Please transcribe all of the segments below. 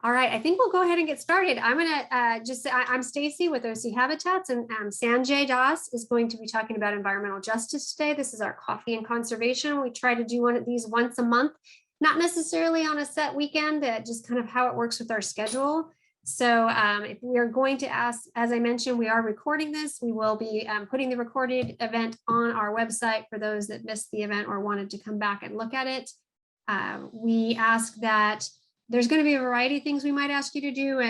All right, I think we'll go ahead and get started. I'm gonna just say I'm Stacy with OC Habitats, and Sanjay Das is going to be talking about environmental justice today. This is our coffee and conservation. We try to do one of these once a month, not necessarily on a set weekend, just kind of how it works with our schedule. So if we are going to ask, as I mentioned, we are recording this. We will be putting the recorded event on our website for those that missed the event or wanted to come back and look at it. We ask that there's going to be a variety of things we might ask you to do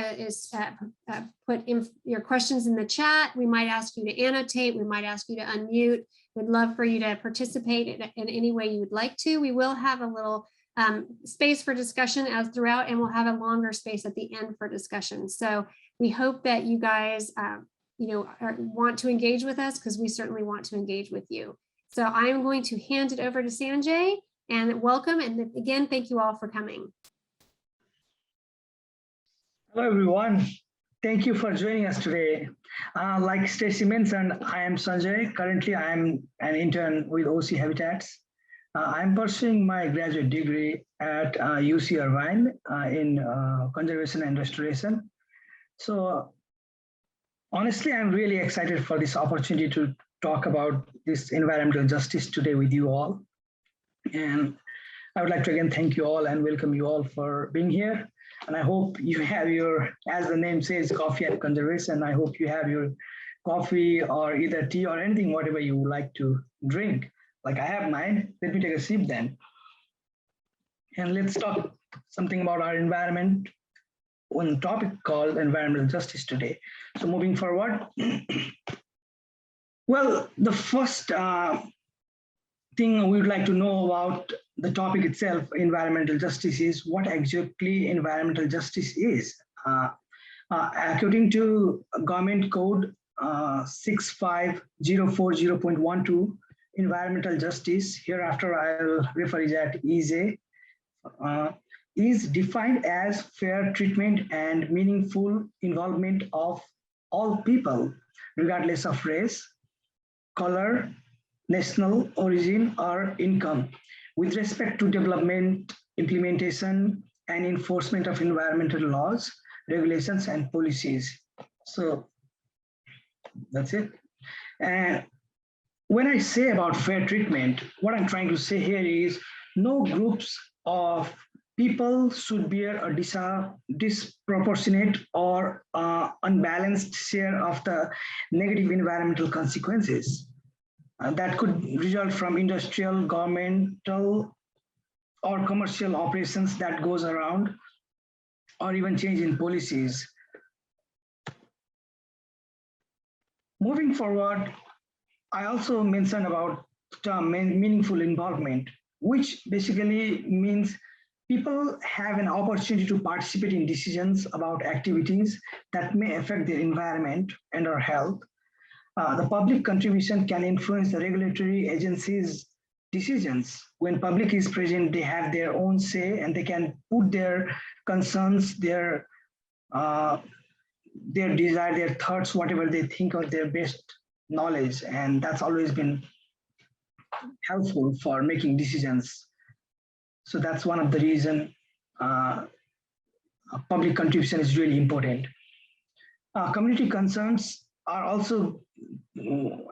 put in your questions in the chat. We might ask you to annotate. We might ask you to unmute. We'd love for you to participate in any way you would like to. We will have a little space for discussion as throughout, and we'll have a longer space at the end for discussion. So we hope that you guys want to engage with us, because we certainly want to engage with you. So I'm going to hand it over to Sanjay, and welcome. And again, thank you all for coming. Hello, everyone. Thank you for joining us today. Like Stacy mentioned, I am Sanjay. Currently, I am an intern with OC Habitats. I'm pursuing my graduate degree at UC Irvine in conservation and restoration. So honestly, I'm really excited for this opportunity to talk about this environmental justice today with you all. And I would like to again thank you all and welcome you all for being here. And I hope you have your, as the name says, coffee and conservation. I hope you have your coffee or either tea or anything, whatever you would like to drink. Like I have mine. Let me take a sip then. And let's talk something about our environment on a topic called environmental justice today. So moving forward. Well, the first thing we would like to know about the topic itself, environmental justice, is what exactly environmental justice is. According to Government Code 65040.12, environmental justice, hereafter I'll refer it as EJ, is defined as fair treatment and meaningful involvement of all people, regardless of race, color, national origin, or income, with respect to development, implementation, and enforcement of environmental laws, regulations, and policies. So that's it. And when I say about fair treatment, what I'm trying to say here is no groups of people should bear a disproportionate or unbalanced share of the negative environmental consequences that could result from industrial, governmental, or commercial operations that goes around, or even change in policies. Moving forward, I also mentioned about term meaningful involvement, which basically means people have an opportunity to participate in decisions about activities that may affect their environment and our health. The public contribution can influence the regulatory agencies' decisions. When public is present, they have their own say and they can put their concerns, their desire, their thoughts, whatever they think of their best knowledge. And that's always been helpful for making decisions. So that's one of the reasons public contribution is really important. Community concerns are also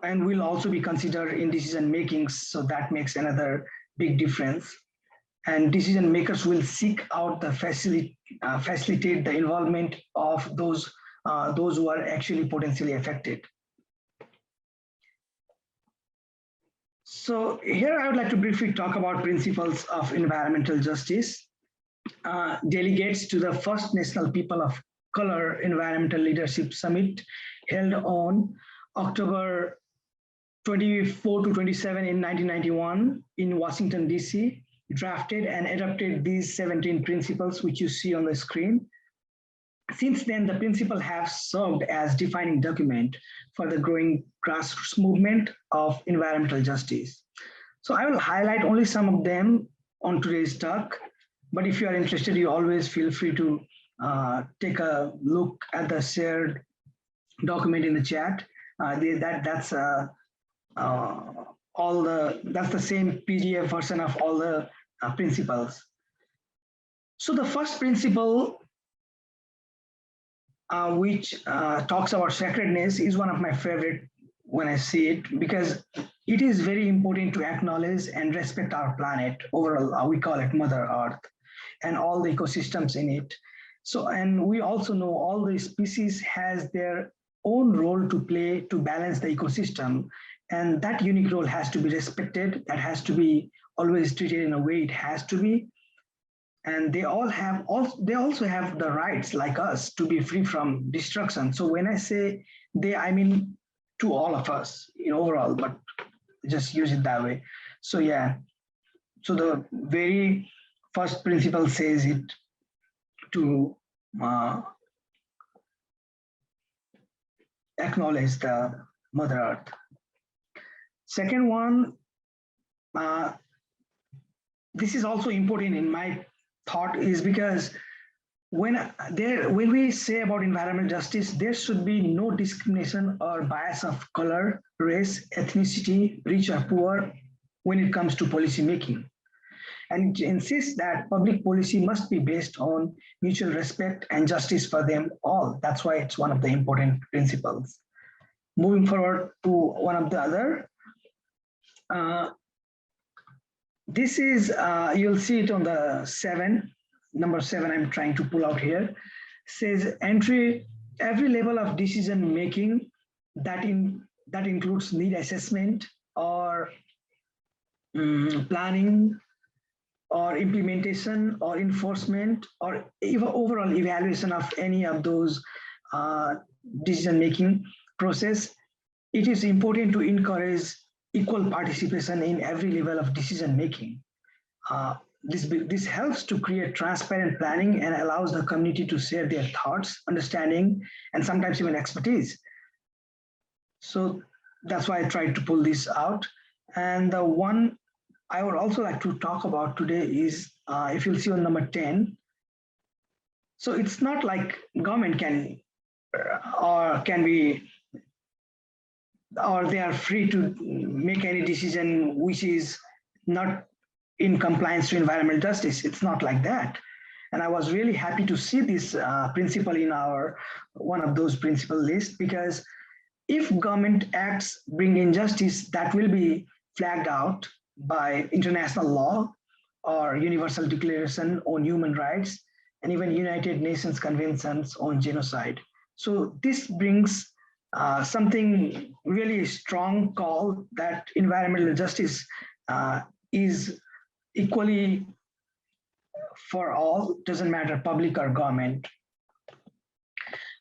and will also be considered in decision making, so that makes another big difference. And decision makers will seek out the facilitate the involvement of those who are actually potentially affected. So here I would like to briefly talk about principles of environmental justice. Delegates to the first National People of Color Environmental Leadership Summit held on October 24 to 27 in 1991 in Washington, D.C., drafted and adopted these 17 principles, which you see on the screen. Since then, the principles have served as defining document for the growing grassroots movement of environmental justice. So I will highlight only some of them on today's talk, but if you are interested, you always feel free to take a look at the shared document in the chat. That's the same PDF version of all the principles. So the first principle which talks about sacredness, is one of my favorite when I see it, because it is very important to acknowledge and respect our planet overall. We call it Mother Earth and all the ecosystems in it. So, and we also know all the species has their own role to play to balance the ecosystem, and that unique role has to be respected. That has to be always treated in a way it has to be. And they also have the rights like us to be free from destruction. So when I say they, I mean to all of us in overall, but just use it that way. So yeah, so the very first principle says it to acknowledge the Mother Earth. Second one, this is also important in my thought, is because when we say about environmental justice, there should be no discrimination or bias of color, race, ethnicity, rich or poor when it comes to policy making. And it insists that public policy must be based on mutual respect and justice for them all. That's why it's one of the important principles. Moving forward to one of the other, this is, you'll see it on the number 7 I'm trying to pull out here, says every level of decision making that includes need assessment or planning or implementation or enforcement or even overall evaluation of any of those decision making process, it is important to encourage equal participation in every level of decision making. This helps to create transparent planning and allows the community to share their thoughts, understanding, and sometimes even expertise. So that's why I tried to pull this out. And the one I would also like to talk about today is, if you'll see on number 10, so it's not like government can be, or they are free to make any decision which is not in compliance to environmental justice. It's not like that. And I was really happy to see this principle in our one of those principle lists, because if government acts bring injustice, that will be flagged out by international law or Universal Declaration on Human Rights and even United Nations Conventions on Genocide. So this brings something really strong call that environmental justice is equally for all, doesn't matter public or government.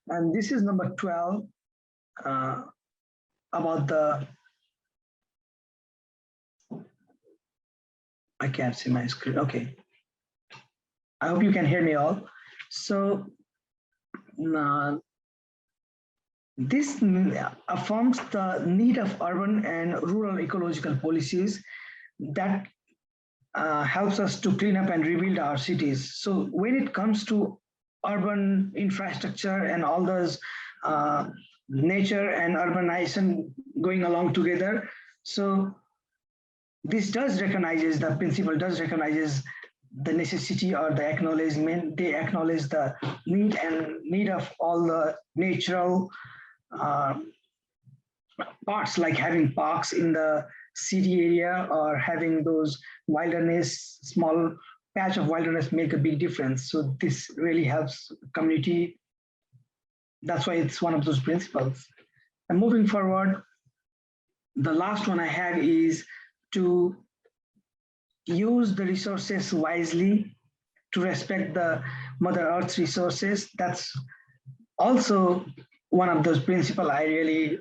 And this is number 12 about the, I can't see my screen. Okay. I hope you can hear me all. So this affirms the need of urban and rural ecological policies that helps us to clean up and rebuild our cities. So when it comes to urban infrastructure and all those nature and urbanization going along together, so this does recognizes, the principle does recognizes the necessity or the acknowledgement. They acknowledge the need of all the natural parts, like having parks in the city area or having those wilderness, small patch of wilderness make a big difference. So this really helps community. That's why it's one of those principles. And moving forward, the last one I have is to use the resources wisely, to respect the Mother Earth's resources. That's also one of those principles I really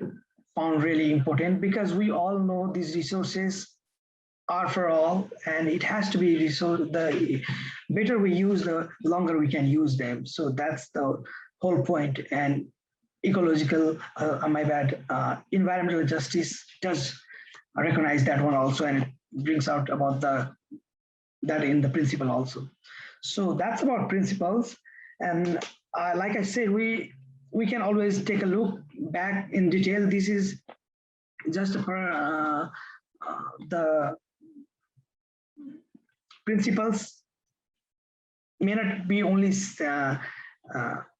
found really important, because we all know these resources are for all, and it has to be the better we use, the longer we can use them. So that's the whole point. And ecological, environmental justice does recognize that one also, and it brings out about that in the principle also. So that's about principles. And like I said, we can always take a look back in detail. This is just for the principles may not be only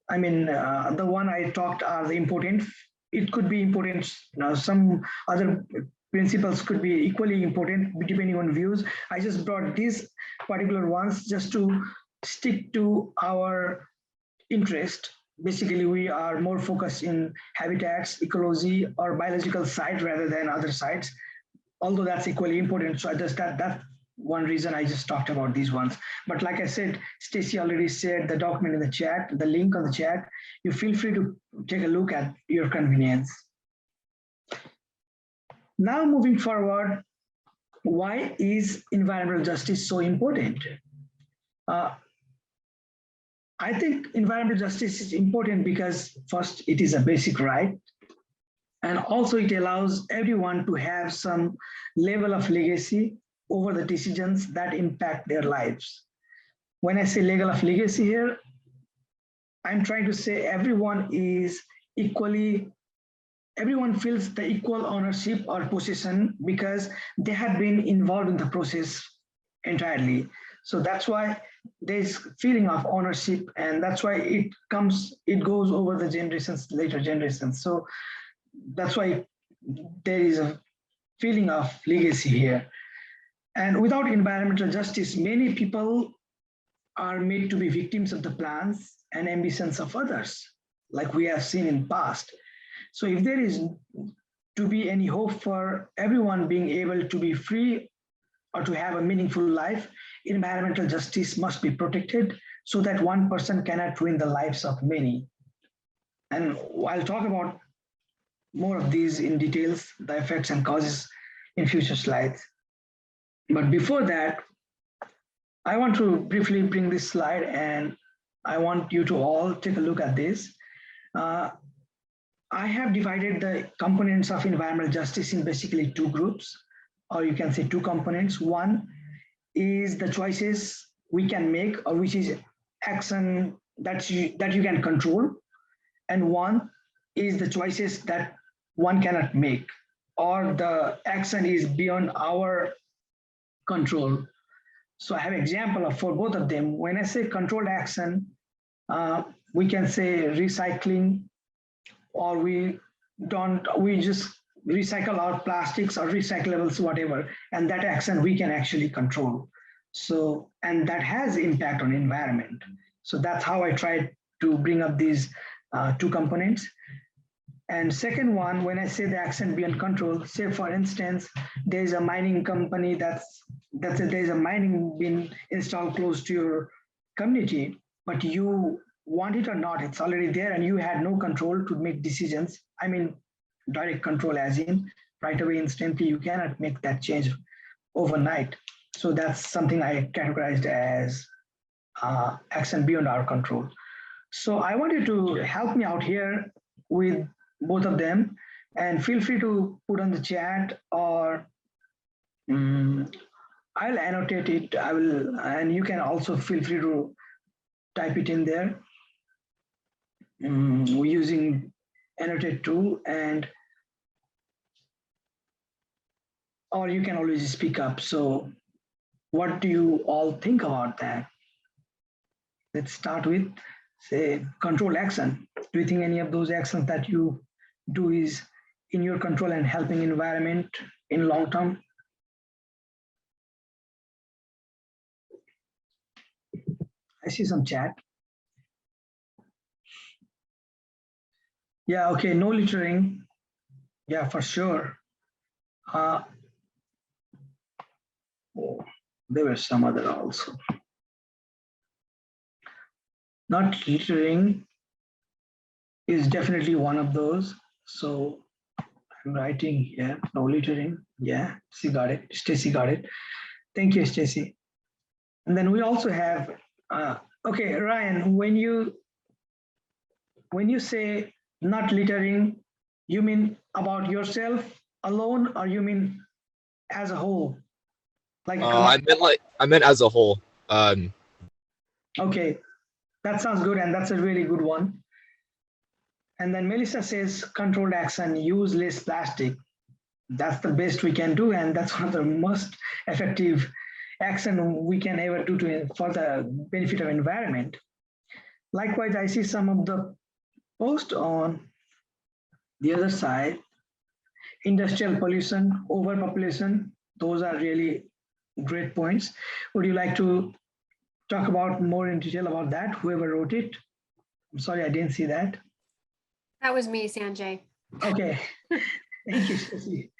I mean, the one I talked are the important. It could be important. Some other principles could be equally important depending on views. I just brought these particular ones just to stick to our interest. Basically, we are more focused in habitats, ecology, or biological side rather than other sides, although that's equally important. So I just that's one reason I just talked about these ones. But like I said, Stacy already shared the document in the chat, the link on the chat. You feel free to take a look at your convenience. Now moving forward, why is environmental justice so important? I think environmental justice is important because first, it is a basic right. And also it allows everyone to have some level of legacy over the decisions that impact their lives. When I say level of legacy here, I'm trying to say everyone is equally, everyone feels the equal ownership or possession because they have been involved in the process entirely. So that's why there's feeling of ownership, and that's why it goes over the generations, later generations. So that's why there is a feeling of legacy here. And without environmental justice, many people are made to be victims of the plans and ambitions of others, like we have seen in past. So if there is to be any hope for everyone being able to be free or to have a meaningful life, environmental justice must be protected so that one person cannot ruin the lives of many. And I'll talk about more of these in details, the effects and causes in future slides. But before that, I want to briefly bring this slide, and I want you to all take a look at this. I have divided the components of environmental justice in basically two groups, or you can say two components. One is the choices we can make, or which is action that you can control. And one is the choices that one cannot make, or the action is beyond our control. So I have an example for both of them. When I say controlled action, we can say recycling, or we just recycle our plastics or recyclables, whatever, and that action we can actually control. So, and that has impact on environment. So that's how I tried to bring up these two components. And second one, when I say the action beyond control, say for instance, there's a mining company there's a mining bin installed close to your community, but you want it or not, it's already there and you had no control to make decisions. I mean, direct control as in right away, instantly, you cannot make that change overnight. So that's something I categorized as action beyond our control. So I want you to help me out here with both of them, and feel free to put on the chat, or I'll annotate it. I will, and you can also feel free to type it in there. We're using annotate tool, and or you can always speak up. So what do you all think about that? Let's start with, say, control action. Do you think any of those actions that you do is in your control and helping environment in long term? I see some chat. Yeah, okay, no littering. Yeah, for sure. Oh, there were some other also. Not littering is definitely one of those. So I'm writing here, no littering. Yeah, she got it. Stacy got it. Thank you, Stacy. And then we also have, okay, Ryan, when you say not littering, you mean about yourself alone, or you mean as a whole? Like I meant as a whole. Okay, that sounds good, and that's a really good one. And then Melissa says controlled action, use less plastic. That's the best we can do, and that's one of the most effective action we can ever do for the benefit of environment. Likewise, I see some of the post on the other side, industrial pollution, overpopulation. Those are really great points. Would you like to talk about more in detail about that? Whoever wrote it. I'm sorry, I didn't see that. That was me, Sanjay. Okay. Thank you, Stacey.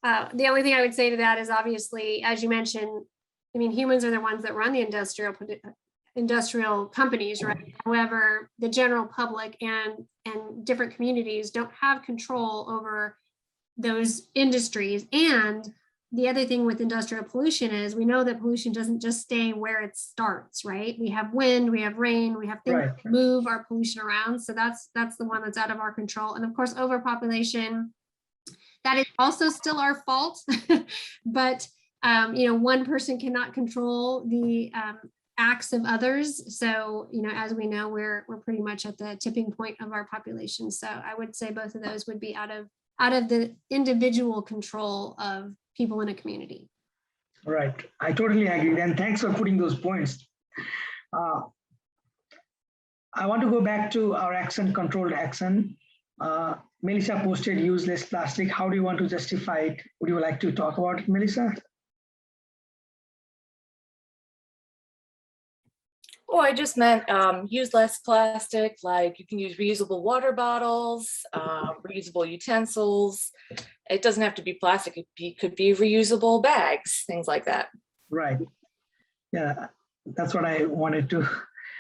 The only thing I would say to that is obviously, as you mentioned, I mean, humans are the ones that run the industrial companies, right? However, the general public and different communities don't have control over those industries. And the other thing with industrial pollution is we know that pollution doesn't just stay where it starts, right? We have wind, we have rain, we have things Right. that move our pollution around. So that's the one that's out of our control. And of course, overpopulation, that is also still our fault. But one person cannot control the acts of others. So, as we know, we're pretty much at the tipping point of our population. So I would say both of those would be out of the individual control of people in a community. Right. I totally agree. And thanks for putting those points. I want to go back to our action, controlled action. Melissa posted use less plastic. How do you want to justify it? Would you like to talk about it, Melissa? Oh, I just meant use less plastic, like you can use reusable water bottles, reusable utensils. It doesn't have to be plastic. It could be reusable bags, things like that. Right. Yeah, that's what I wanted to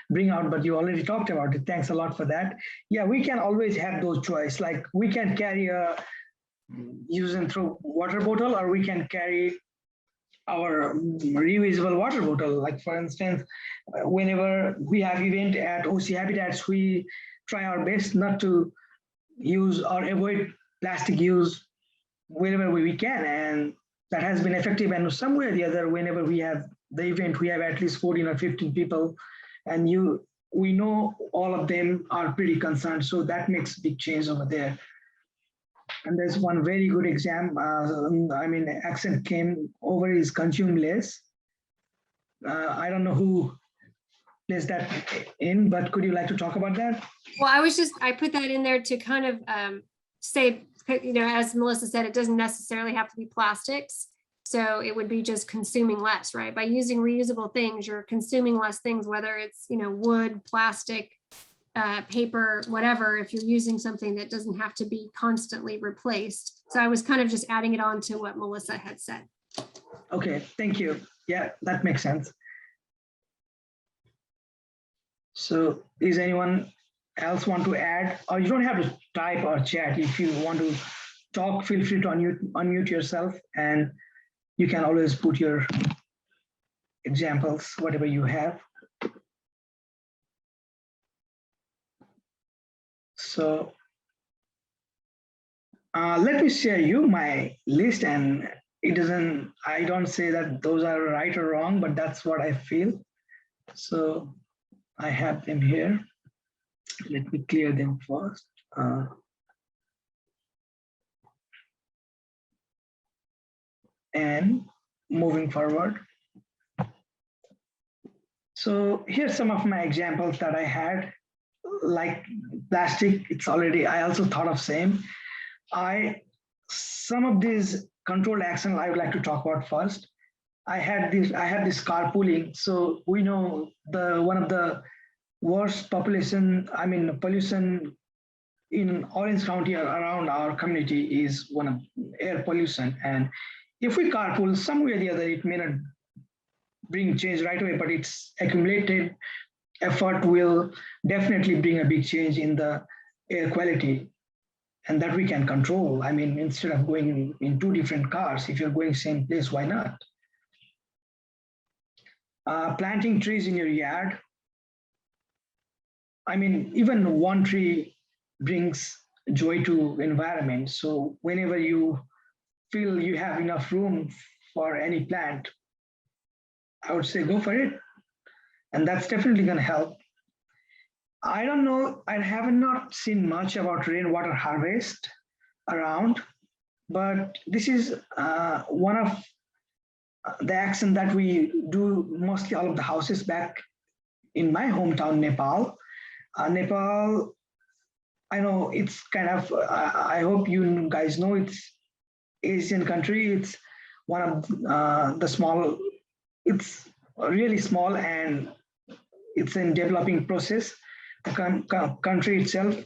bring out, but you already talked about it. Thanks a lot for that. Yeah, we can always have those choices. Like we can carry a use and throw water bottle, or we can carry our reusable water bottle. Like for instance, whenever we have event at OC Habitats, we try our best not to use or avoid plastic use wherever we can, and that has been effective. And some way or the other, whenever we have the event, we have at least 14 or 15 people, and we know all of them are pretty concerned, so that makes a big change over there. And there's one very good accent came over is consume less. I don't know who placed that in, but could you like to talk about that? Well, I put that in there to kind of say, as Melissa said, it doesn't necessarily have to be plastics. So it would be just consuming less, right? By using reusable things, you're consuming less things, whether it's, wood, plastic, paper, whatever, if you're using something that doesn't have to be constantly replaced. So I was kind of just adding it on to what Melissa had said. Okay, thank you. Yeah, that makes sense. So is anyone else want to add? Or you don't have to type or chat. If you want to talk, feel free to unmute yourself, and you can always put your examples, whatever you have. So let me share you my list, and I don't say that those are right or wrong, but that's what I feel. So I have them here. Let me clear them first. And moving forward. So here's some of my examples that I had. Like plastic, I also thought of same. Some of these controlled action I would like to talk about first. I had this carpooling. So we know one of the worst pollution in Orange County around our community is one of air pollution. And if we carpool some way or the other, it may not bring change right away, but its accumulated effort will definitely bring a big change in the air quality, and that we can control. I mean, instead of going in two different cars, if you're going same place, why not? Planting trees in your yard. I mean, even one tree brings joy to environment. So whenever you feel you have enough room for any plant, I would say go for it. And that's definitely going to help. I don't know, I have not seen much about rainwater harvest around, but this is one of the action that we do mostly all of the houses back in my hometown, Nepal. Nepal, I know it's kind of, I hope you guys know it's Asian country. It's one of the small, it's really small and it's in developing process. The country itself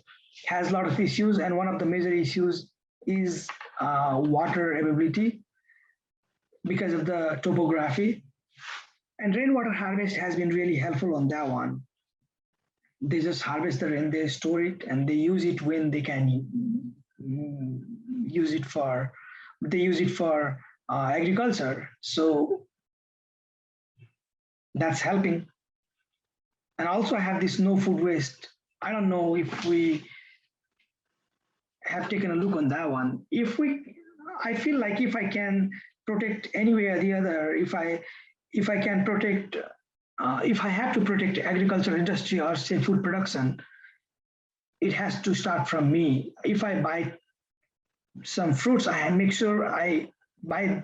has a lot of issues, and one of the major issues is water availability because of the topography. And rainwater harvest has been really helpful on that one. They just harvest the rain, they store it, and they use it when they can use it for, they use it for agriculture. So that's helping. And also I have this no food waste. I don't know if we have taken a look on that one. If we, I feel like if I can protect any way or the other, if I can protect, if I have to protect agricultural industry or say food production, it has to start from me. If I buy some fruits, I make sure I buy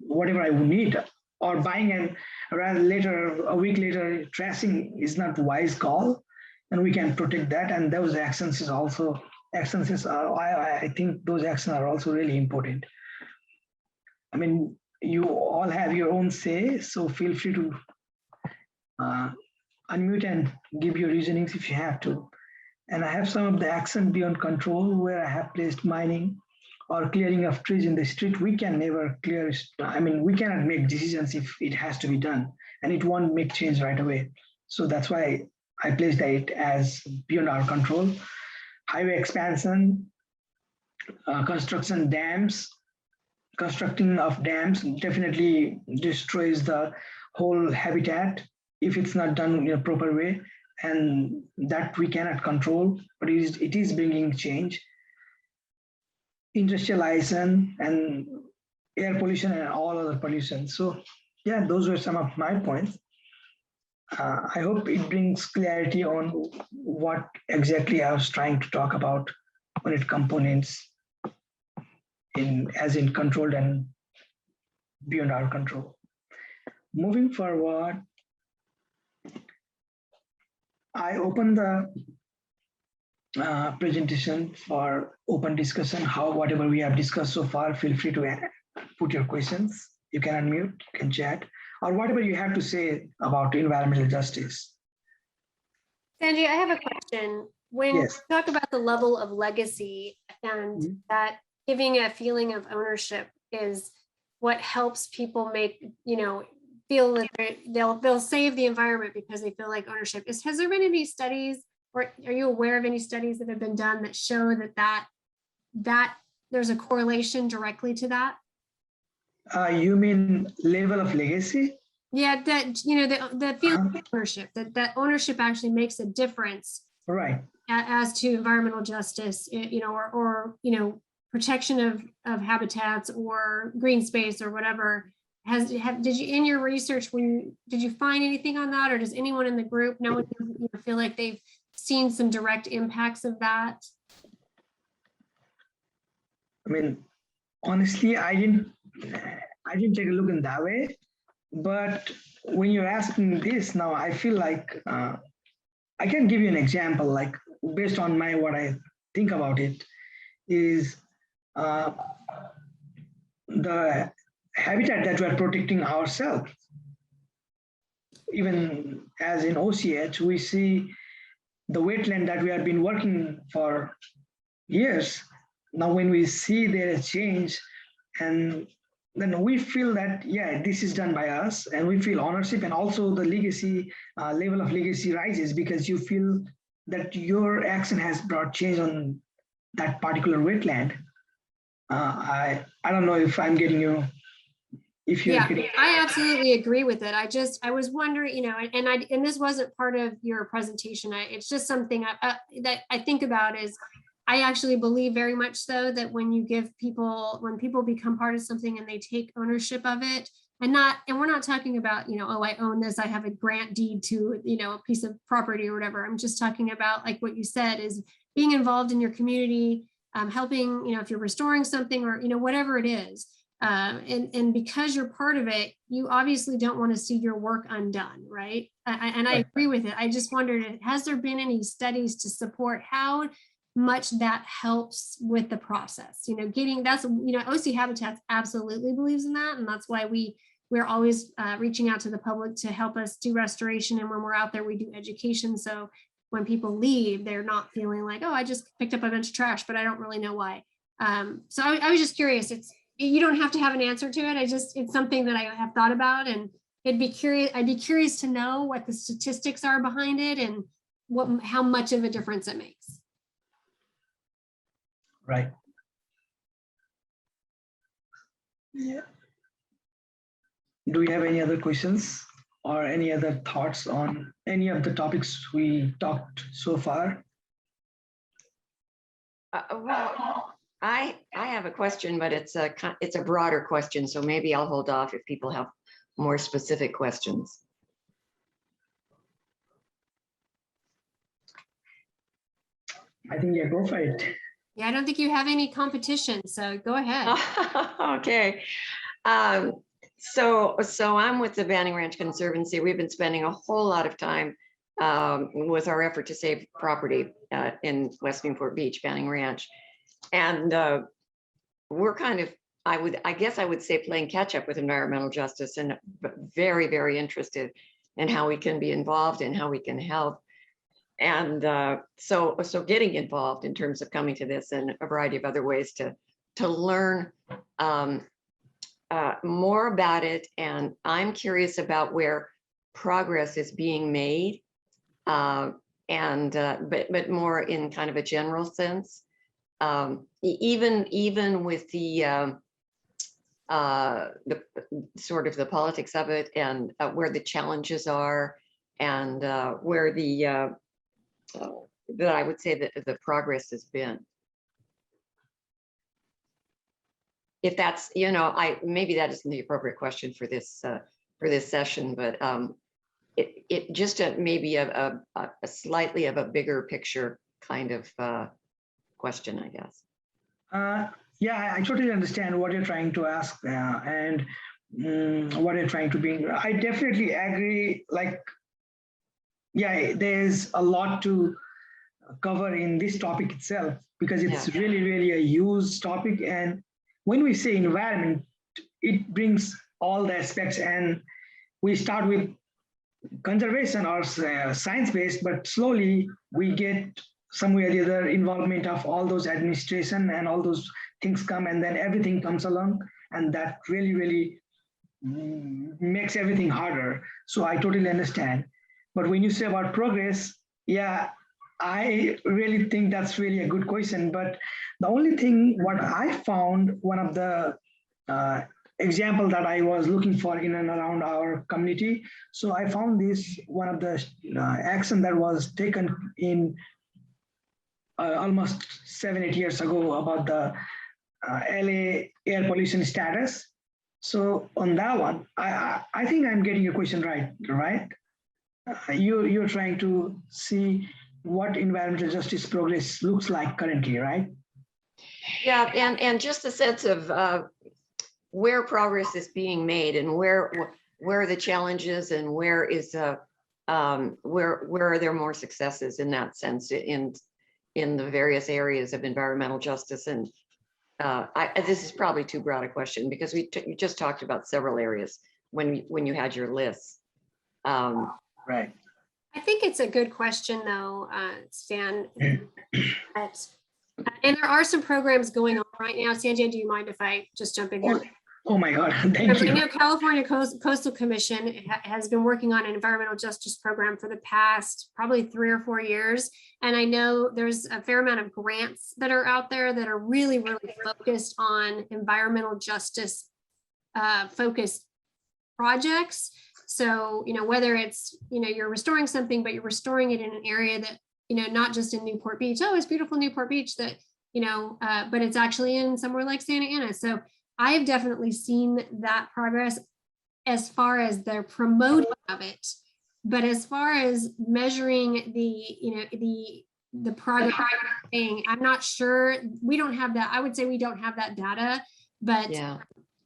whatever I would need, or buying and rather later, a week later, trashing is not wise call, and we can protect that. And those actions is also, actions are, I think those actions are also really important. I mean, you all have your own say, so feel free to unmute and give your reasonings if you have to. And I have some of the action beyond control where I have placed mining or clearing of trees in the street. We can never clear, I mean, we cannot make decisions if it has to be done, and it won't make change right away. So that's why I placed it as beyond our control. Highway expansion, construction dams, constructing of dams definitely destroys the whole habitat if it's not done in a proper way, and that we cannot control, but it is bringing change. Industrialization and air pollution and all other pollution. So yeah, those were some of my points. I hope it brings clarity on what exactly I was trying to talk about when it components in as in controlled and beyond our control. Moving forward, I open the presentation for open discussion. How whatever we have discussed so far, feel free to put your questions. You can unmute, you can chat, or whatever you have to say about environmental justice. Sanjay, I have a question. When Yes. you talk about the level of legacy and that giving a feeling of ownership is what helps people make, feel that they'll save the environment because they feel like ownership. Has there been any studies, or are you aware of any studies that have been done that show that there's a correlation directly to that? You mean level of legacy? Yeah, that the feeling of ownership, that ownership actually makes a difference, Right. as to environmental justice, or protection of habitats or green space or whatever. Did you, in your research, did you find anything on that, or does anyone in the group feel like they've seen some direct impacts of that? I mean, honestly, I didn't take a look in that way. But when you're asking this now, I feel like I can give you an example, like based on what I think about it, is the habitat that we're protecting ourselves. Even as in OCH, we see the wetland that we have been working for years. Now, when we see there a change, and then we feel that, yeah, this is done by us, and we feel ownership, and also the legacy, level of legacy rises because you feel that your action has brought change on that particular wetland. I don't know if I'm getting you. If you're Yeah, getting. I absolutely agree with it. I was wondering, and this wasn't part of your presentation. It's just something that I think about is, I actually believe very much so that when people become part of something and they take ownership of it, and we're not talking about, oh, I own this, I have a grant deed to, a piece of property or whatever. I'm just talking about, like what you said, is being involved in your community, helping, if you're restoring something or, whatever it is. And because you're part of it, you obviously don't want to see your work undone, right? And I agree with it. I just wondered, has there been any studies to support how much that helps with the process? OC Habitats absolutely believes in that, and that's why we're always reaching out to the public to help us do restoration. And when we're out there, we do education. So when people leave, they're not feeling like, oh, I just picked up a bunch of trash, but I don't really know why. So I was just curious. You don't have to have an answer to it. It's something that I have thought about, and I'd be curious to know what the statistics are behind it and how much of a difference it makes. Right. Yeah. Do we have any other questions or any other thoughts on any of the topics we talked so far? Well, I have a question, but it's a broader question, so maybe I'll hold off if people have more specific questions. I think, yeah, go for it. Yeah, I don't think you have any competition, so go ahead. Okay. So I'm with the Banning Ranch Conservancy. We've been spending a whole lot of time with our effort to save property in West Newport Beach, Banning Ranch. And we're kind of, I guess I would say, playing catch up with environmental justice, and very, very interested in how we can be involved and how we can help. And so getting involved in terms of coming to this and a variety of other ways to learn more about it. And I'm curious about where progress is being made, but more in kind of a general sense. Even with the sort of the politics of it, and where the challenges are, and where that I would say that the progress has been. If that's, maybe that isn't the appropriate question for this session, but it just maybe a slightly of a bigger picture kind of question, I guess. Yeah, I totally understand what you're trying to ask and what you're trying to bring. I definitely agree. Like, yeah, there's a lot to cover in this topic itself, because it's really, really a huge topic. And when we say environment, it brings all the aspects, and we start with conservation or science-based, but slowly we get somewhere the other involvement of all those administration and all those things come, and then everything comes along, and that really, really makes everything harder. So I totally understand. But when you say about progress, yeah, I really think that's really a good question. But the only thing what I found, one of the example that I was looking for in and around our community. So I found this one of the action that was taken in almost 7-8 years ago about the LA air pollution status. So on that one, I think I'm getting your question right? You're trying to see what environmental justice progress looks like currently, right? Yeah, and just a sense of where progress is being made, and where are the challenges, and where are there more successes in that sense in the various areas of environmental justice. And this is probably too broad a question, because you just talked about several areas when you had your list. Right. I think it's a good question, though, Stan. And there are some programs going on right now. Sanjay, do you mind if I just jump in here? Oh my God, thank you. I know California Coastal Commission has been working on an environmental justice program for the past probably 3 or 4 years. And I know there's a fair amount of grants that are out there that are really, really focused on environmental justice focused projects. So, whether it's, you're restoring something, but you're restoring it in an area that, not just in Newport Beach. Oh, it's beautiful Newport Beach that, but it's actually in somewhere like Santa Ana. So I have definitely seen that progress as far as their promoting of it. But as far as measuring the progress thing, I'm not sure. We don't have that. I would say we don't have that data, but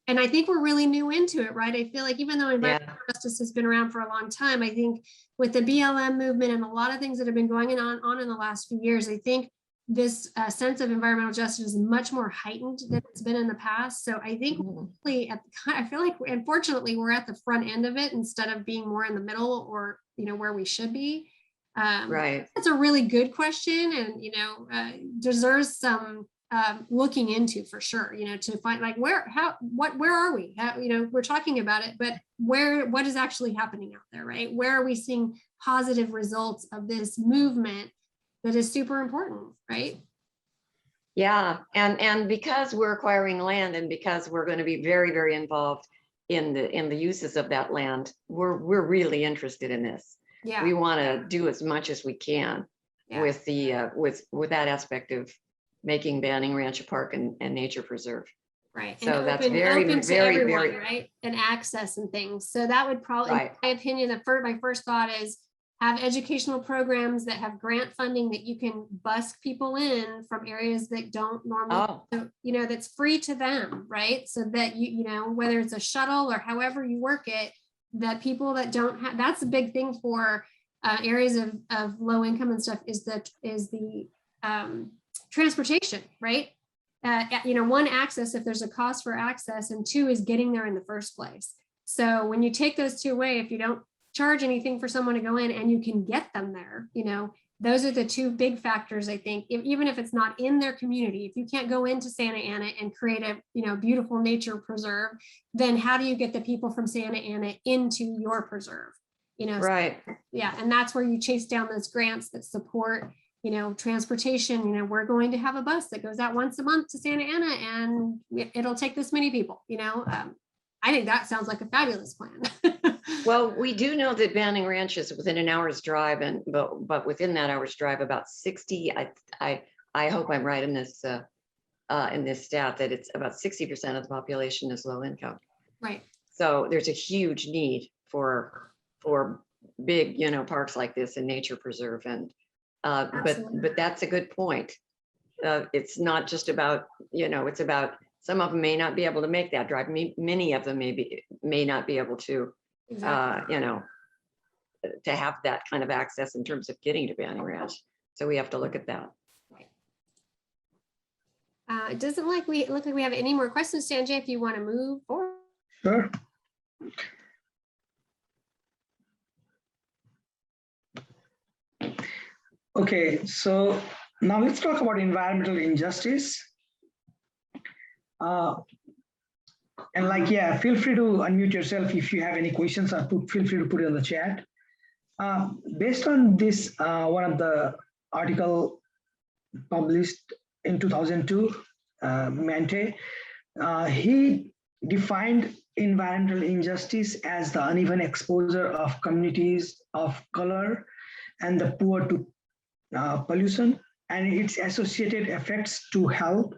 And I think we're really new into it, right? I feel like even though environmental Yeah. justice has been around for a long time, I think with the BLM movement and a lot of things that have been going on in the last few years, I think this sense of environmental justice is much more heightened than it's been in the past. So I think really I feel like, unfortunately, we're at the front end of it instead of being more in the middle or, where we should be. Right. That's a really good question, and deserves some looking into for sure. To find like where are we? We're talking about it, but what is actually happening out there, right? Where are we seeing positive results of this movement that is super important, right? Yeah, and because we're acquiring land and because we're going to be very, very involved in the uses of that land, we're really interested in this. Yeah. We want to do as much as we can with the with that aspect of making Banning Ranch a park and nature preserve. Right. So and that's open very, to very, everyone, very right. And access and things. So that would probably, right. in my opinion, my first thought is have educational programs that have grant funding that you can busk people in from areas that don't normally, that's free to them, right? So that whether it's a shuttle or however you work it, that people that don't have, that's a big thing for areas of low income and stuff is the transportation, right? One, access, if there's a cost for access, and two is getting there in the first place. So when you take those two away, if you don't charge anything for someone to go in and you can get them there, those are the two big factors. I think even if it's not in their community, if you can't go into Santa Ana and create a beautiful nature preserve, then how do you get the people from Santa Ana into your preserve? Right. Yeah, and that's where you chase down those grants that support transportation. We're going to have a bus that goes out once a month to Santa Ana and it'll take this many people. I think that sounds like a fabulous plan. Well, we do know that Banning Ranch is within an hour's drive, but within that hour's drive, about 60. I hope I'm right in this stat that it's about 60% of the population is low income. Right. So there's a huge need for big parks like this and nature preserve, and but that's a good point. It's not just about it's about some of them may not be able to make that drive. Many of them may not be able to. Exactly. To have that kind of access in terms of getting to Banning Ranch. So we have to look at that. It doesn't look like we have any more questions, Sanjay, if you want to move forward. Sure. Okay, so now let's talk about environmental injustice. And feel free to unmute yourself if you have any questions, or feel free to put it in the chat. Based on this, one of the article published in 2002, Mante, he defined environmental injustice as the uneven exposure of communities of color and the poor to pollution and its associated effects to health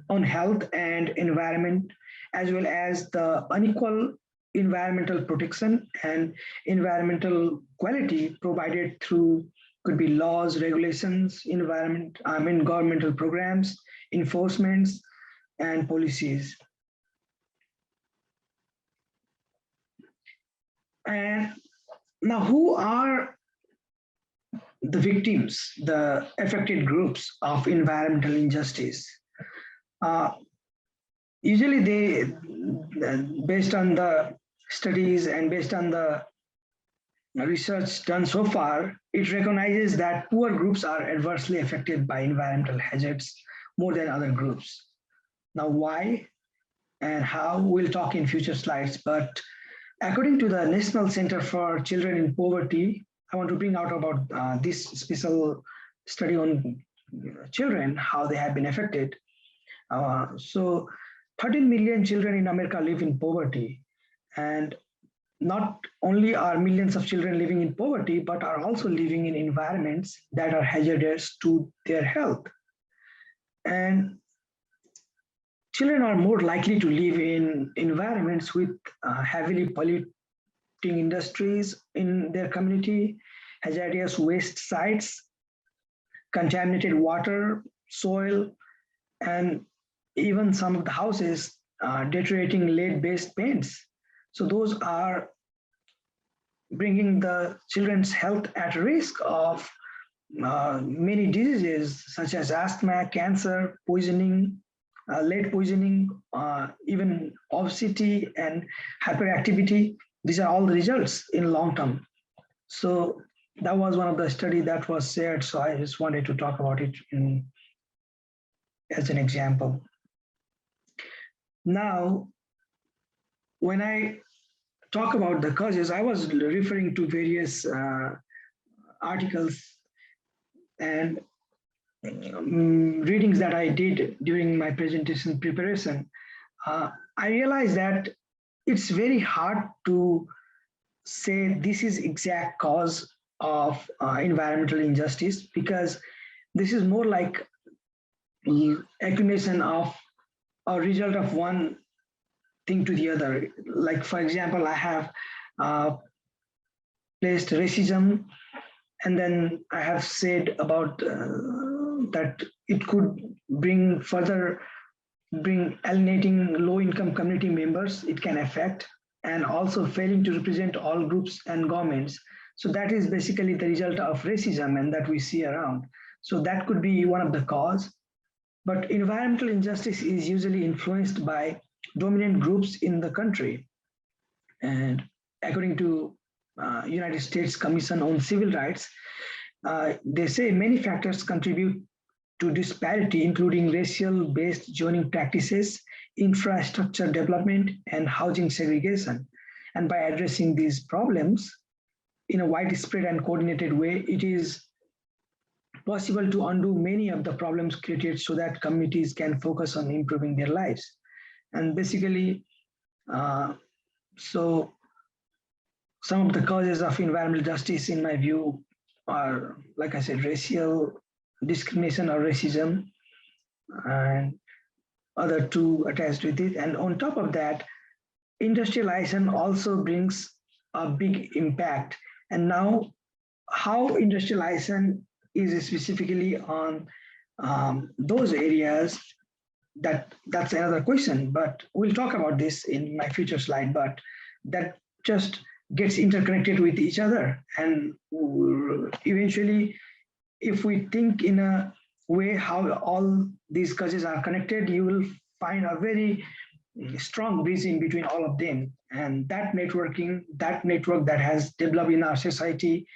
and environment, as well as the unequal environmental protection and environmental quality provided through could be laws, regulations, governmental programs, enforcements, and policies. And now, who are the victims, the affected groups of environmental injustice? Usually they, based on the studies and based on the research done so far, it recognizes that poor groups are adversely affected by environmental hazards more than other groups. Now, why and how, we'll talk in future slides, but according to the National Center for Children in Poverty, I want to bring out about this special study on children, how they have been affected. So 13 million children in America live in poverty, and not only are millions of children living in poverty, but are also living in environments that are hazardous to their health. And children are more likely to live in environments with heavily polluting industries in their community, hazardous waste sites, contaminated water, soil, and even some of the houses deteriorating lead-based paints. So those are bringing the children's health at risk of many diseases such as asthma, cancer, poisoning, lead poisoning, even obesity and hyperactivity. These are all the results in long term. So that was one of the study that was shared. So I just wanted to talk about it as an example. Now, when I talk about the causes, I was referring to various articles and readings that I did during my presentation preparation. I realized that it's very hard to say this is exact cause of environmental injustice, because this is more like accumulation of a result of one thing to the other. Like, for example, I have placed racism, and then I have said about that it could bring alienating low-income community members, it can affect, and also failing to represent all groups and governments. So that is basically the result of racism and that we see around. So that could be one of the cause. But environmental injustice is usually influenced by dominant groups in the country. And according to United States Commission on Civil Rights, they say many factors contribute to disparity, including racial-based zoning practices, infrastructure development, and housing segregation. And by addressing these problems in a widespread and coordinated way, it is possible to undo many of the problems created so that communities can focus on improving their lives. And basically, so some of the causes of environmental justice, in my view, are, like I said, racial discrimination or racism, and other two attached with it. And on top of that, industrialization also brings a big impact. And now how industrialization is specifically on those areas, that's another question, but we'll talk about this in my future slide. But that just gets interconnected with each other, and eventually, if we think in a way how all these causes are connected, you will find a very strong bridge in between all of them. And that network that has developed in our society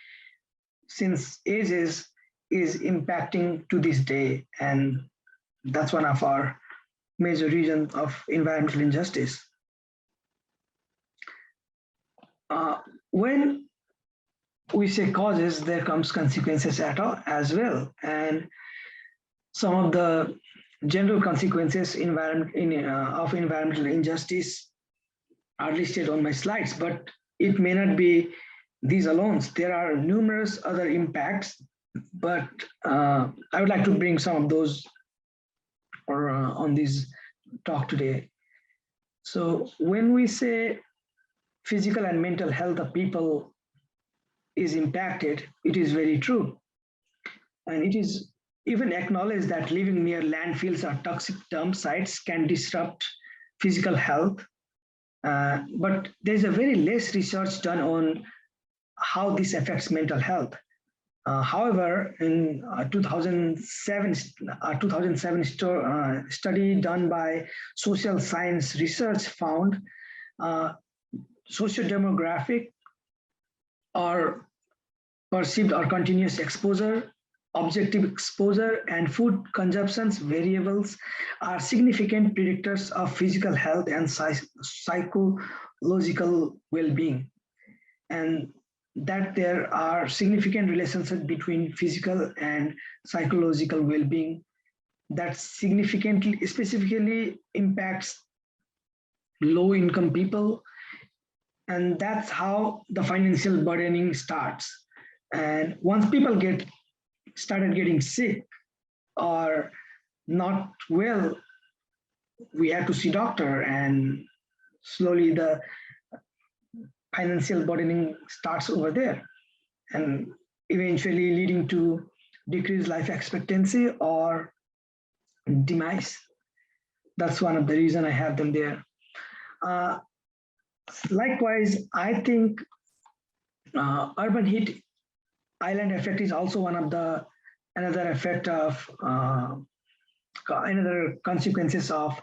since ages is impacting to this day. And that's one of our major reasons of environmental injustice. When we say causes, there comes consequences as well. And some of the general consequences of environmental injustice are listed on my slides, but it may not be these alone. There are numerous other impacts, but I would like to bring some of those on this talk today. So when we say physical and mental health of people is impacted, it is very true. And it is even acknowledged that living near landfills or toxic dump sites can disrupt physical health. But there's a very less research done on how this affects mental health. However, in 2007 study done by Social Science Research found socio-demographic or perceived or continuous exposure, objective exposure, and food consumptions variables are significant predictors of physical health and psychological well-being. And that there are significant relationships between physical and psychological well-being that specifically impacts low-income people. And that's how the financial burdening starts. And once people started getting sick or not well, we had to see doctor, and slowly the financial burdening starts over there, and eventually leading to decreased life expectancy or demise. That's one of the reason I have them there. Likewise, I think urban heat island effect is also one of the another effect of another consequences of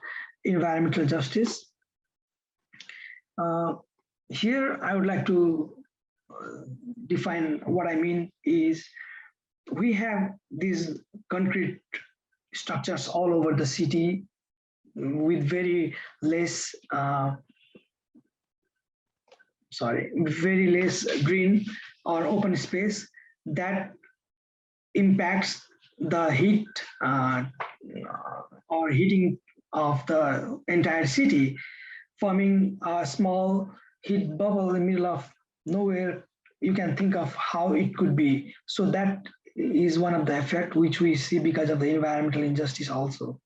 environmental justice. Here, I would like to define what I mean is we have these concrete structures all over the city with very less very less green or open space that impacts the heat or heating of the entire city, forming a small heat bubble in the middle of nowhere. You can think of how it could be. So that is one of the effect which we see because of the environmental injustice also.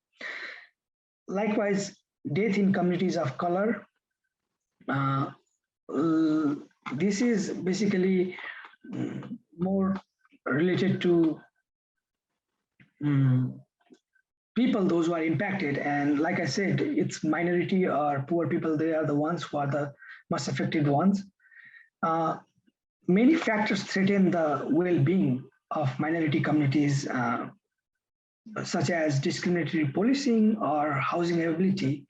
Likewise, death in communities of color. This is basically more related to people, those who are impacted. And like I said, it's minority or poor people, they are the ones who are the most affected ones. Many factors threaten the well-being of minority communities, such as discriminatory policing or housing availability.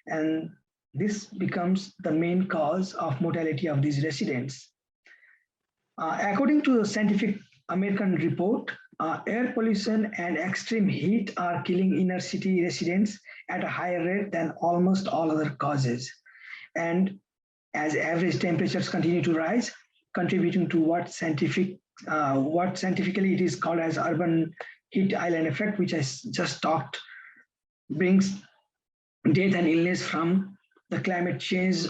And this becomes the main cause of mortality of these residents. According to the Scientific American report, air pollution and extreme heat are killing inner city residents at a higher rate than almost all other causes. And as average temperatures continue to rise, contributing to what scientifically it is called as urban heat island effect, which I just talked, brings death and illness from the climate change,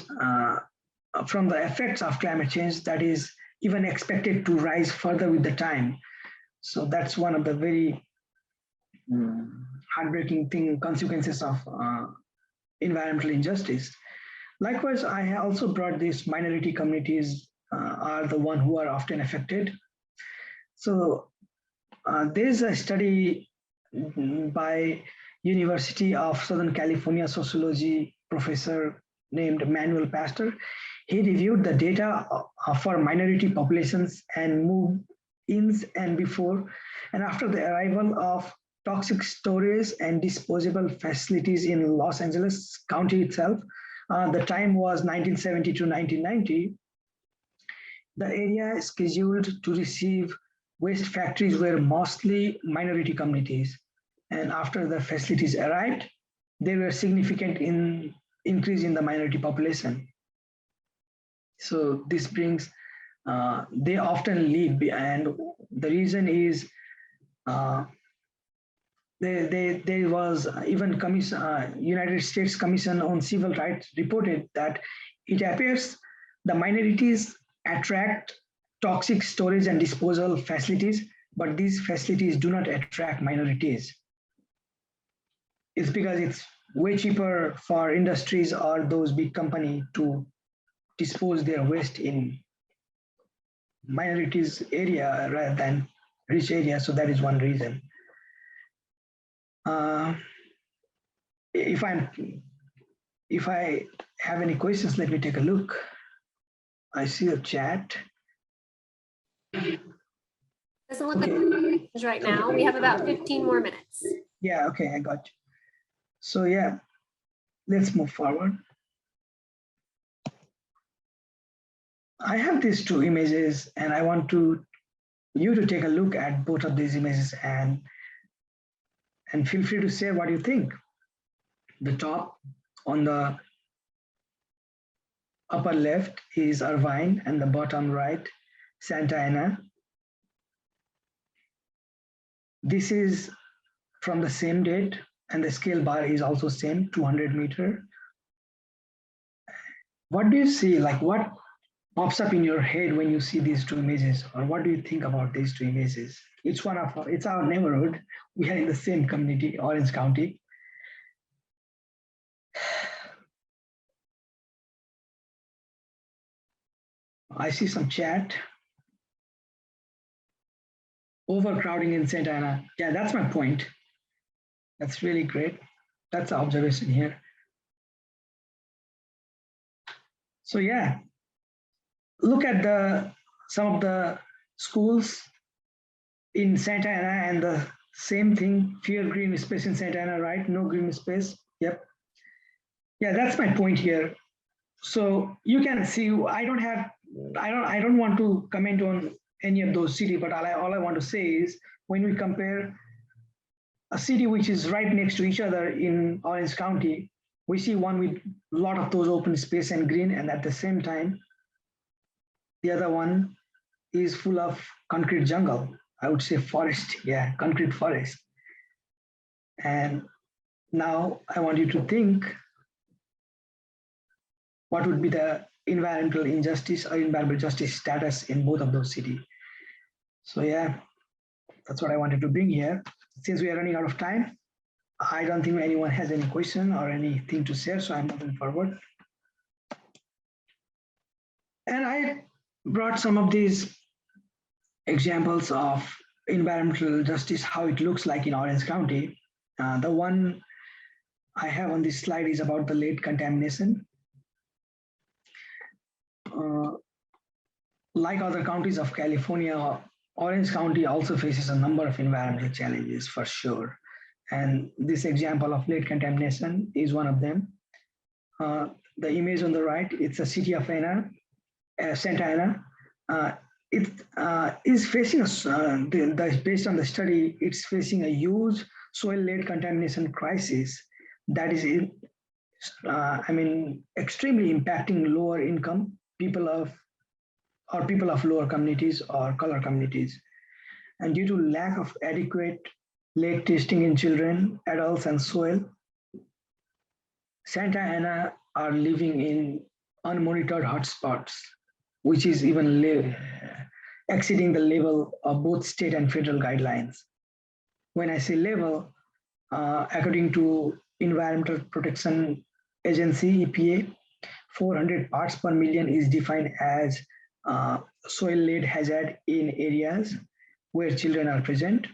from the effects of climate change that is even expected to rise further with the time. So that's one of the very heartbreaking consequences of environmental injustice. Likewise, I also brought these minority communities are the one who are often affected. So there's a study by University of Southern California sociology professor named Manuel Pastor. He reviewed the data for minority populations and move-ins and before and after the arrival of toxic storage and disposable facilities in Los Angeles County itself. The time was 1970 to 1990. The area scheduled to receive waste factories were mostly minority communities. And after the facilities arrived, there were significant increase in the minority population. So this brings, they often leave, and the reason is there was even United States Commission on Civil Rights reported that it appears the minorities attract toxic storage and disposal facilities, but these facilities do not attract minorities. It's because it's way cheaper for industries or those big companies to dispose their waste in minorities area rather than rich area. So that is one reason. If I have any questions, let me take a look. I see a chat. Doesn't look like questions right now. We have about 15 more minutes. Yeah, okay, I got you. So yeah, let's move forward. I have these two images and I want you to take a look at both of these images and feel free to say what you think. The top on the upper left is Irvine and the bottom right, Santa Ana. This is from the same date and the scale bar is also same, 200 meter. What do you see? Like what pops up in your head when you see these two images, or what do you think about these two images? It's our neighborhood. We are in the same community, Orange County. I see some chat. Overcrowding in Santa Ana. Yeah, that's my point. That's really great. That's the observation here. So yeah, look at some of the schools in Santa Ana and the same thing, fewer green space in Santa Ana, right? No green space. Yep. Yeah, that's my point here. So you can see, I don't want to comment on any of those cities, but all I want to say is when we compare a city which is right next to each other in Orange County, we see one with a lot of those open space and green, and at the same time, the other one is full of concrete jungle. I would say forest, yeah, concrete forest. And now I want you to think what would be the environmental injustice or environmental justice status in both of those cities. So yeah, that's what I wanted to bring here. Since we are running out of time, I don't think anyone has any question or anything to share, so I'm moving forward. And I brought some of these examples of environmental justice, how it looks like in Orange County. The one I have on this slide is about the lead contamination. Like other counties of California, Orange County also faces a number of environmental challenges for sure. And this example of lead contamination is one of them. The image on the right, it's a city of Santa Ana. It is facing, based on the study, it's facing a huge soil-led contamination crisis that is, extremely impacting lower income people of lower communities or color communities. And due to lack of adequate lead testing in children, adults, and soil, Santa Ana are living in unmonitored hotspots, which is even exceeding the level of both state and federal guidelines. When I say level, according to Environmental Protection Agency, EPA, 400 parts per million is defined as soil lead hazard in areas where children are present.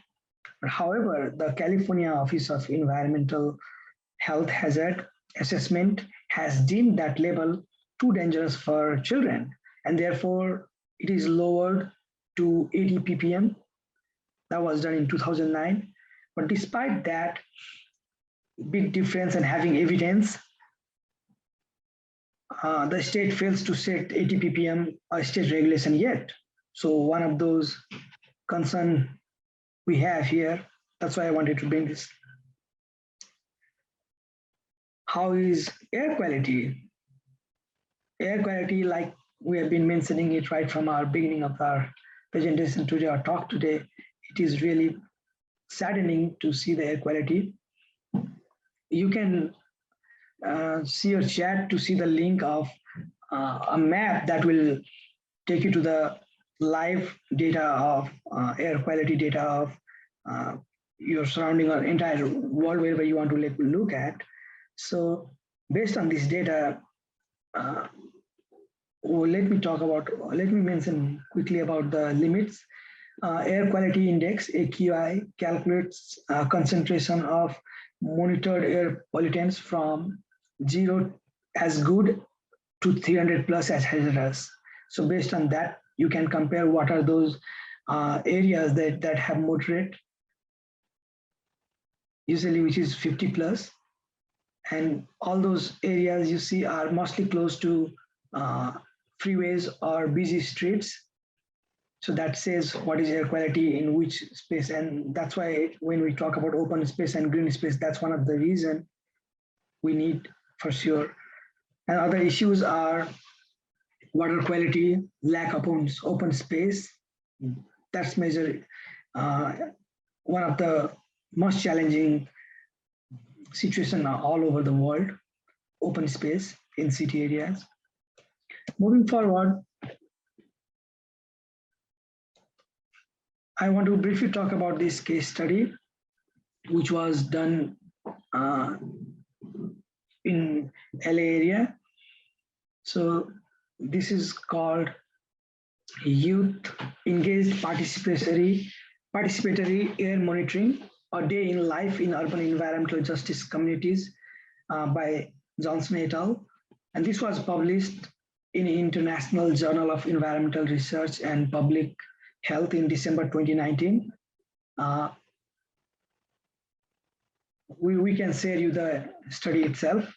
However, the California Office of Environmental Health Hazard Assessment has deemed that level too dangerous for children, and therefore it is lowered to 80 ppm. That was done in 2009. But despite that big difference and having evidence, the state fails to set 80 ppm a state regulation yet. So one of those concerns we have here, that's why I wanted to bring this. How is air quality? Air quality, like we have been mentioning it right from our beginning of our presentation today, our talk today, it is really saddening to see the air quality. You can see your chat to see the link of a map that will take you to the live data of air quality data of your surrounding or entire world, wherever you want to look at. So based on this data, let me mention quickly about the limits. Air quality index, AQI, calculates concentration of monitored air pollutants from 0 as good to 300 plus as hazardous. So based on that, you can compare what are those areas that have moderate, usually which is 50 plus, and all those areas you see are mostly close to freeways or busy streets. So that says what is air quality in which space. And that's why when we talk about open space and green space, that's one of the reasons we need for sure. And other issues are water quality, lack of open space. That's measured one of the most challenging situation all over the world, open space in city areas. Moving forward, I want to briefly talk about this case study, which was done in LA area. So this is called Youth Engaged Participatory Air Monitoring, A Day in Life in Urban Environmental Justice Communities by Johnson et al. And this was published in International Journal of Environmental Research and Public Health in December 2019. We can share you the study itself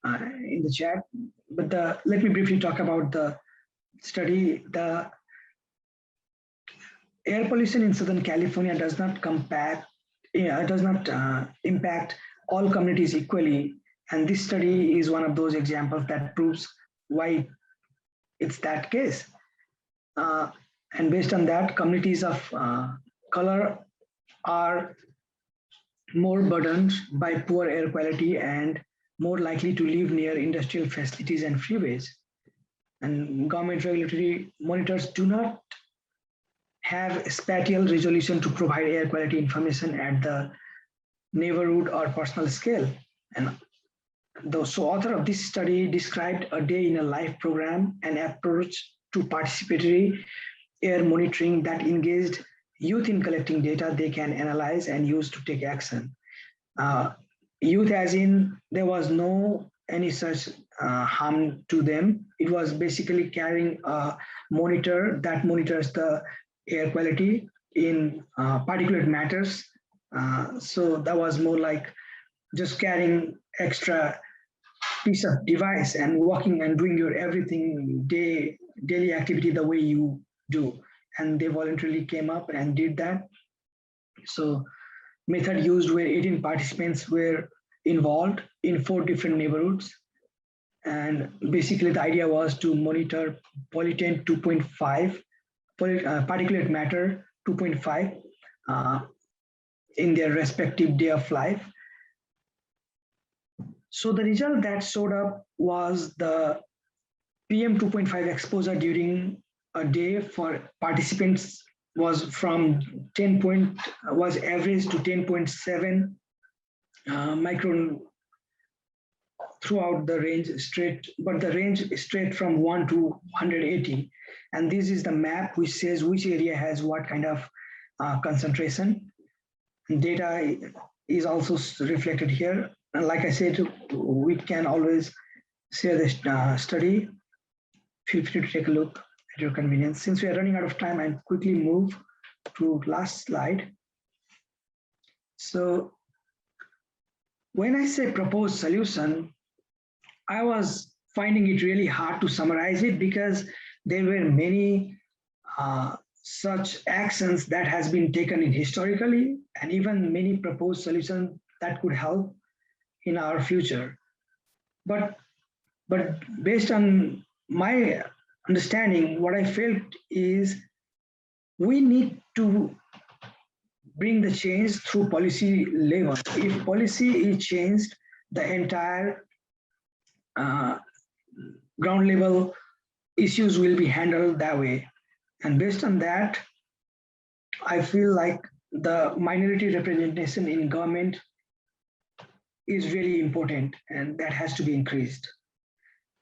in the chat, but let me briefly talk about the study. The air pollution in Southern California does not impact all communities equally, and this study is one of those examples that proves why it's that case. And based on that, communities of color are more burdened by poor air quality and more likely to live near industrial facilities and freeways. And government regulatory monitors do not have spatial resolution to provide air quality information at the neighborhood or personal scale. And the author of this study described a day in a life program, an approach to participatory air monitoring that engaged youth in collecting data they can analyze and use to take action. Youth as in there was no any such harm to them. It was basically carrying a monitor that monitors the air quality in particulate matters. So that was more like just carrying extra piece of device and walking and doing your everything daily activity the way you do. And they voluntarily came up and did that. So method used where 18 participants were involved in 4 different neighborhoods. And basically the idea was to monitor pollutant 2.5, particulate matter 2.5 in their respective day of life. So the result that showed up was the PM 2.5 exposure during a day for participants was from was average to 10.7 micron throughout the range straight, but the range straight from 1 to 180. And this is the map which says which area has what kind of concentration. And data is also reflected here. And like I said, we can always share this study. Feel free to take a look at your convenience. Since we are running out of time, I'll quickly move to last slide. So when I say proposed solution, I was finding it really hard to summarize it because there were many such actions that has been taken in historically, and even many proposed solutions that could help in our future. But based on my understanding, what I felt is we need to bring the change through policy level. If policy is changed, the entire ground level issues will be handled that way. And based on that, I feel like the minority representation in government is really important, and that has to be increased.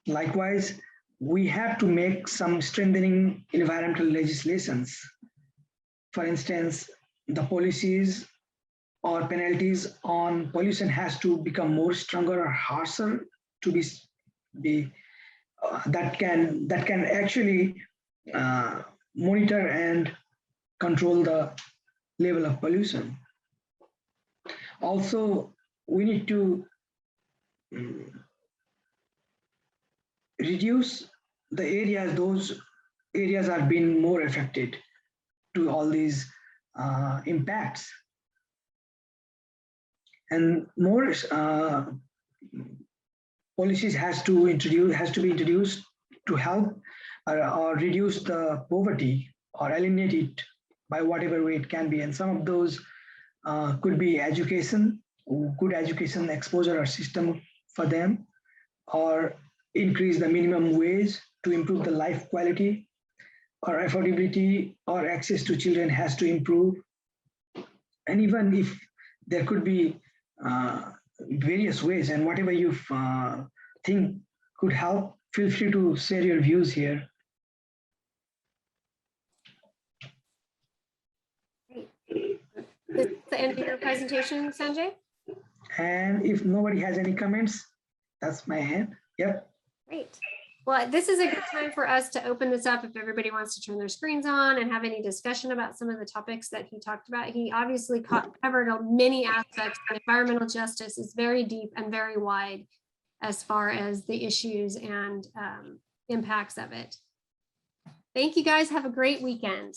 Likewise, we have to make some strengthening environmental legislations. For instance, the policies or penalties on pollution has to become more stronger or harsher to be that can actually monitor and control the level of pollution. Also, we need to reduce the areas, those areas are being more affected to all these impacts. And more policies has to be introduced to help or reduce the poverty or eliminate it by whatever way it can be. And some of those could be education, good education exposure or system for them, or increase the minimum wage to improve the life quality, or affordability or access to children has to improve. And even if there could be various ways, and whatever you think could help, feel free to share your views here. This is the end of your presentation, Sanjay? And if nobody has any comments, that's my hand. Yep. Great. Well, this is a good time for us to open this up if everybody wants to turn their screens on and have any discussion about some of the topics that he talked about. He obviously covered many aspects, but environmental justice is very deep and very wide as far as the issues and impacts of it. Thank you guys. Have a great weekend.